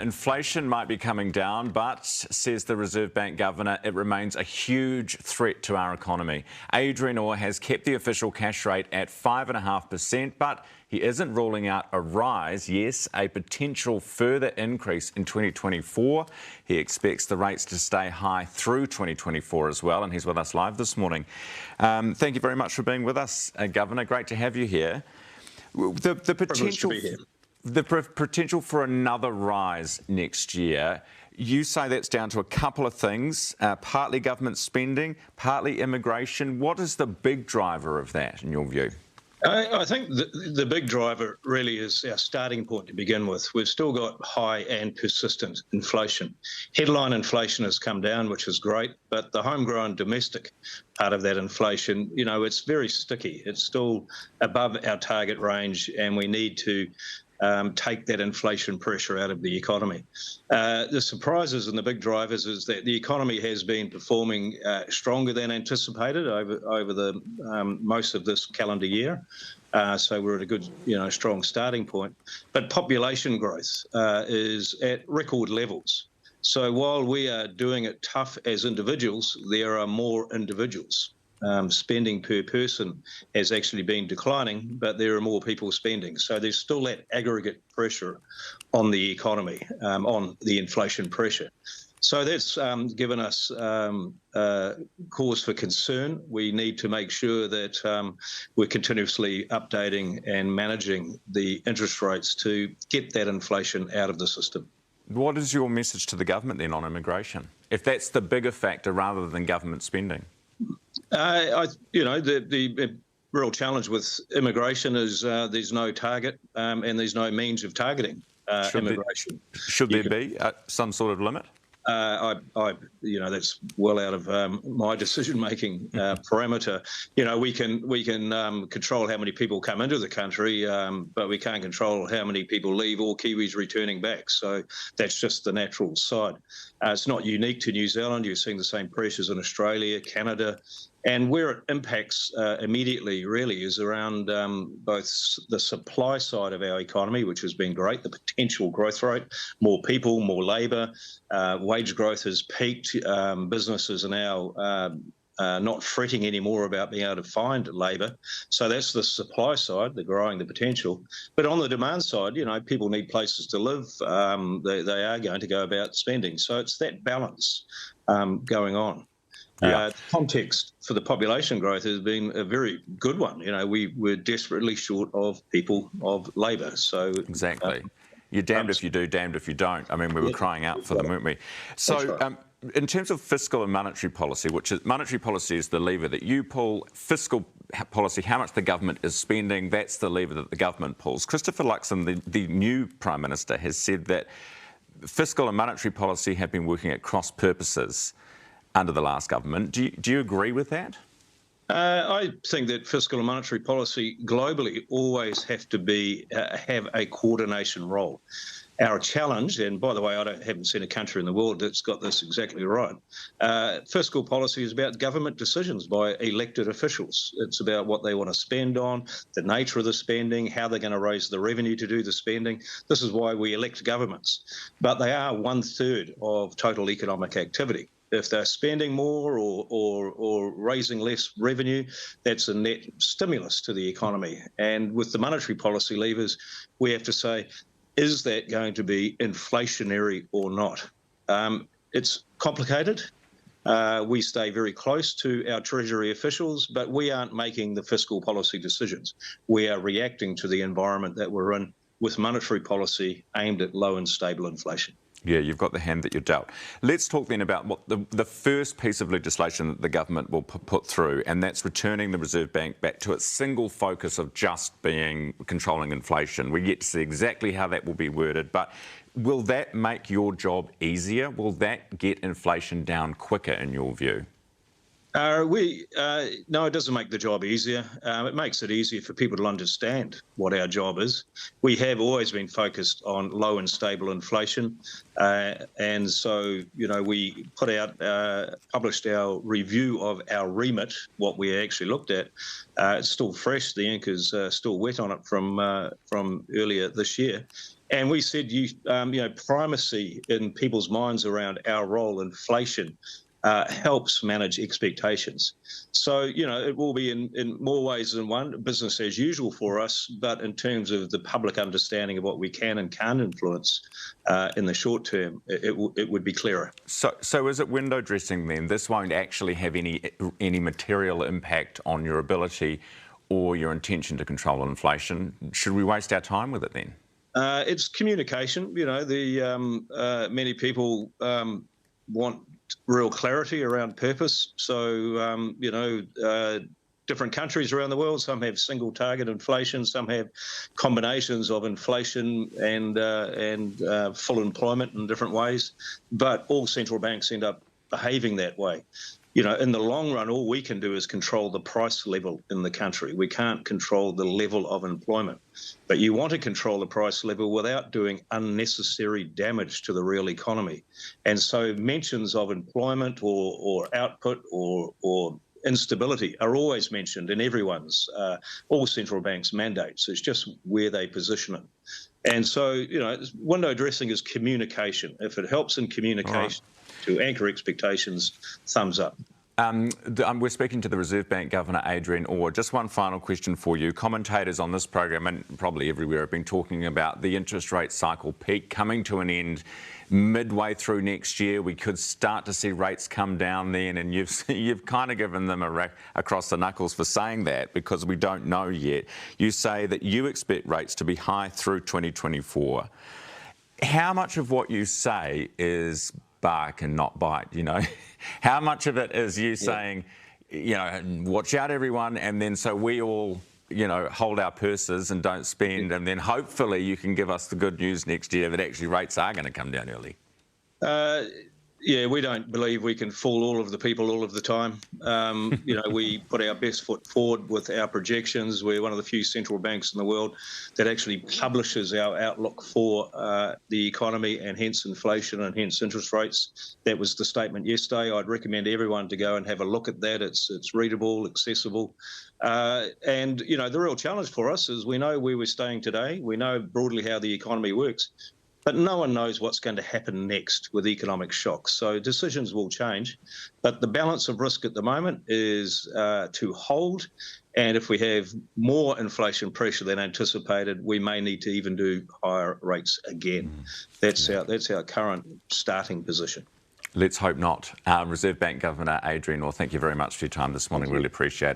Inflation might be coming down, but, says the Reserve Bank Governor, it remains a huge threat to our economy. Adrian Orr has kept the official cash rate at 5.5%, but he isn't ruling out a rise, yes, a potential further increase in 2024. He expects the rates to stay high through 2024 as well, and he's with us live this morning. Thank you very much for being with us, Governor. Great to have you here. The potential for another rise next year, you say that's down to a couple of things, partly government spending, partly immigration. What is the big driver of that, in your view? I think the big driver really is our starting point to begin with. We've still got high and persistent inflation. Headline inflation has come down, which is great, but the homegrown domestic part of that inflation, you know, it's very sticky. It's still above our target range, and we need to take that inflation pressure out of the economy. The surprises and the big drivers is that the economy has been performing stronger than anticipated over the most of this calendar year. So we're at a good, strong starting point. But population growth is at record levels. So while we are doing it tough as individuals, there are more individuals. Spending per person has actually been declining, but there are more people spending. So there's still that aggregate pressure on the economy, on the inflation pressure. So that's given us cause for concern. We need to make sure that we're continuously updating and managing the interest rates to get that inflation out of the system. What is your message to the government then on immigration, if that's the bigger factor rather than government spending? The real challenge with immigration is there's no target and there's no means of targeting immigration. Should there be some sort of limit? That's well out of my decision-making parameter. We can control how many people come into the country, but we can't control how many people leave or Kiwis returning back. So that's just the natural side. It's not unique to New Zealand. You're seeing the same pressures in Australia, Canada. And where it impacts immediately really is around both the supply side of our economy, which has been great, the potential growth rate, more people, more labour, wage growth has peaked, businesses are now not fretting anymore about being able to find labour. So that's the supply side, the growing the potential. But on the demand side, people need places to live. They are going to go about spending. So it's that balance going on. The context for the population growth has been a very good one. We're desperately short of people, of labour. So exactly. You're damned if you do, damned if you don't. I mean, we were crying out for them, weren't we? So in terms of fiscal and monetary policy, monetary policy is the lever that you pull, fiscal policy, how much the government is spending, that's the lever that the government pulls. Christopher Luxon, the new Prime Minister, has said that fiscal and monetary policy have been working at cross purposes under the last government. Do you agree with that? I think that fiscal and monetary policy globally always have to have a coordination role. Our challenge, and by the way, I haven't seen a country in the world that's got this exactly right. Fiscal policy is about government decisions by elected officials. It's about what they want to spend on, the nature of the spending, how they're going to raise the revenue to do the spending. This is why we elect governments. But they are 1/3 of total economic activity. If they're spending more or raising less revenue, that's a net stimulus to the economy. And with the monetary policy levers, we have to say, is that going to be inflationary or not? It's complicated. We stay very close to our Treasury officials, but we aren't making the fiscal policy decisions. We are reacting to the environment that we're in with monetary policy aimed at low and stable inflation. Yeah, you've got the hand that you're dealt. Let's talk then about what the first piece of legislation that the government will put through, and that's returning the Reserve Bank back to its single focus of just controlling inflation. We get to see exactly how that will be worded, but will that make your job easier? Will that get inflation down quicker in your view? No, it doesn't make the job easier. It makes it easier for people to understand what our job is. We have always been focused on low and stable inflation, and so we published our review of our remit, what we actually looked at. It's still fresh. The ink is still wet on it from earlier this year. And we said, primacy in people's minds around our role, inflation, helps manage expectations. So, it will be in more ways than one, business as usual for us, but in terms of the public understanding of what we can and can't influence in the short term, it would be clearer. So is it window dressing then? This won't actually have any material impact on your ability or your intention to control inflation. Should we waste our time with it then? It's communication. Many people want real clarity around purpose. So, different countries around the world, some have single target inflation, some have combinations of inflation and full employment in different ways. But all central banks end up behaving that way. In the long run, all we can do is control the price level in the country. We can't control the level of employment. But you want to control the price level without doing unnecessary damage to the real economy. And so mentions of employment or output or instability are always mentioned in all central banks' mandates. It's just where they position it. And so, window dressing is communication. If it helps in communication to anchor expectations, thumbs up. We're speaking to the Reserve Bank Governor Adrian Orr. Just one final question for you. Commentators on this program and probably everywhere have been talking about the interest rate cycle peak coming to an end midway through next year. We could start to see rates come down then, and you've kind of given them a rack across the knuckles for saying that because we don't know yet. You say that you expect rates to be high through 2024. How much of what you say is bark and not bite, How much of it is you saying, watch out everyone, and then so we all, hold our purses and don't spend, and then hopefully you can give us the good news next year that actually rates are going to come down early? We don't believe we can fool all of the people all of the time. We put our best foot forward with our projections. We're one of the few central banks in the world that actually publishes our outlook for the economy and hence inflation and hence interest rates. That was the statement yesterday. I'd recommend everyone to go and have a look at that. It's readable, accessible. And the real challenge for us is we know where we're staying today. We know broadly how the economy works. But no one knows what's going to happen next with economic shocks. So decisions will change. But the balance of risk at the moment is to hold. And if we have more inflation pressure than anticipated, we may need to even do higher rates again. That's our current starting position. Let's hope not. Reserve Bank Governor Adrian Orr, thank you very much for your time this morning. Really appreciate it.